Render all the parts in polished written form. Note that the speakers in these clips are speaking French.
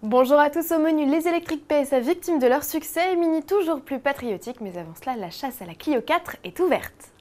Bonjour à tous, au menu les électriques PSA victimes de leur succès et Mini toujours plus patriotique, mais avant cela la chasse à la Clio 4 est ouverte.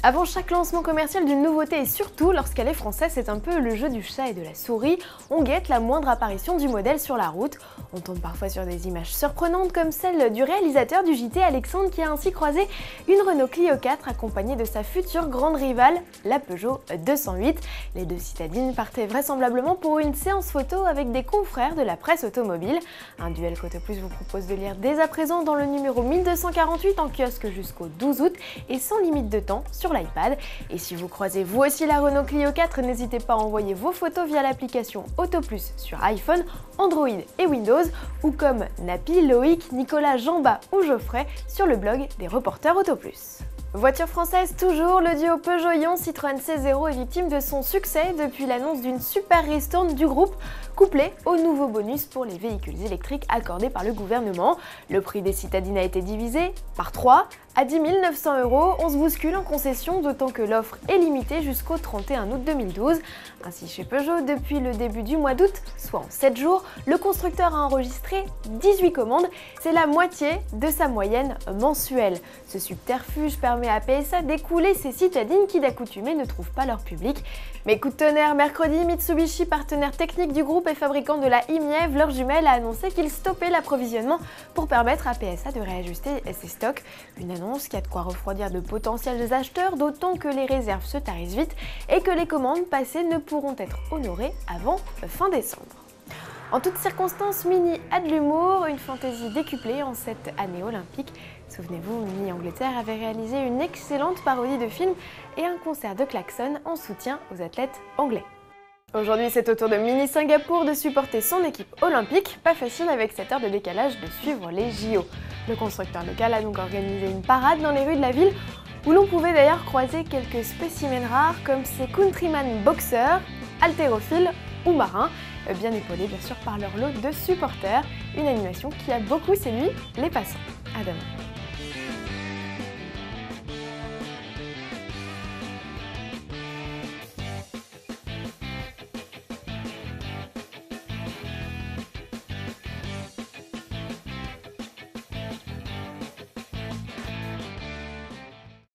Avant chaque lancement commercial d'une nouveauté et surtout lorsqu'elle est française, c'est un peu le jeu du chat et de la souris. On guette la moindre apparition du modèle sur la route. On tombe parfois sur des images surprenantes comme celle du réalisateur du JT Alexandre qui a ainsi croisé une Renault Clio 4 accompagnée de sa future grande rivale, la Peugeot 208. Les deux citadines partaient vraisemblablement pour une séance photo avec des confrères de la presse automobile. Un duel Côté Plus vous propose de lire dès à présent dans le numéro 1248 en kiosque jusqu'au 12 août et sans limite de temps sur l'iPad. Et si vous croisez vous aussi la Renault Clio 4, n'hésitez pas à envoyer vos photos via l'application AutoPlus sur iPhone, Android et Windows, ou comme Napi, Loïc, Nicolas, Jean-Bas ou Geoffrey sur le blog des reporters AutoPlus. Voiture française toujours, le duo Peugeot-Ion Citroën C0 est victime de son succès depuis l'annonce d'une super ristourne du groupe, couplée au nouveau bonus pour les véhicules électriques accordés par le gouvernement. Le prix des citadines a été divisé par 3 à 10 900 €. On se bouscule en concession, d'autant que l'offre est limitée jusqu'au 31 août 2012. Ainsi chez Peugeot, depuis le début du mois d'août, soit en 7 jours, le constructeur a enregistré 18 commandes. C'est la moitié de sa moyenne mensuelle. Ce subterfuge permet à PSA d'écouler ces citadines qui d'accoutumée ne trouvent pas leur public. Mais coup de tonnerre, mercredi, Mitsubishi, partenaire technique du groupe et fabricant de la i-MiEV, leur jumelle, a annoncé qu'il stoppait l'approvisionnement pour permettre à PSA de réajuster ses stocks. Une annonce qui a de quoi refroidir de potentiels acheteurs, d'autant que les réserves se tarissent vite et que les commandes passées ne pourront être honorées avant fin décembre. En toutes circonstances, Mini a de l'humour, une fantaisie décuplée en cette année olympique. Souvenez-vous, Mini Angleterre avait réalisé une excellente parodie de film et un concert de klaxon en soutien aux athlètes anglais. Aujourd'hui, c'est au tour de Mini Singapour de supporter son équipe olympique. Pas facile avec cette heure de décalage de suivre les JO. Le constructeur local a donc organisé une parade dans les rues de la ville où l'on pouvait d'ailleurs croiser quelques spécimens rares comme ces countryman boxeurs, haltérophiles ou marins, bien épaulés bien sûr par leur lot de supporters. Une animation qui a beaucoup séduit les passants. À demain.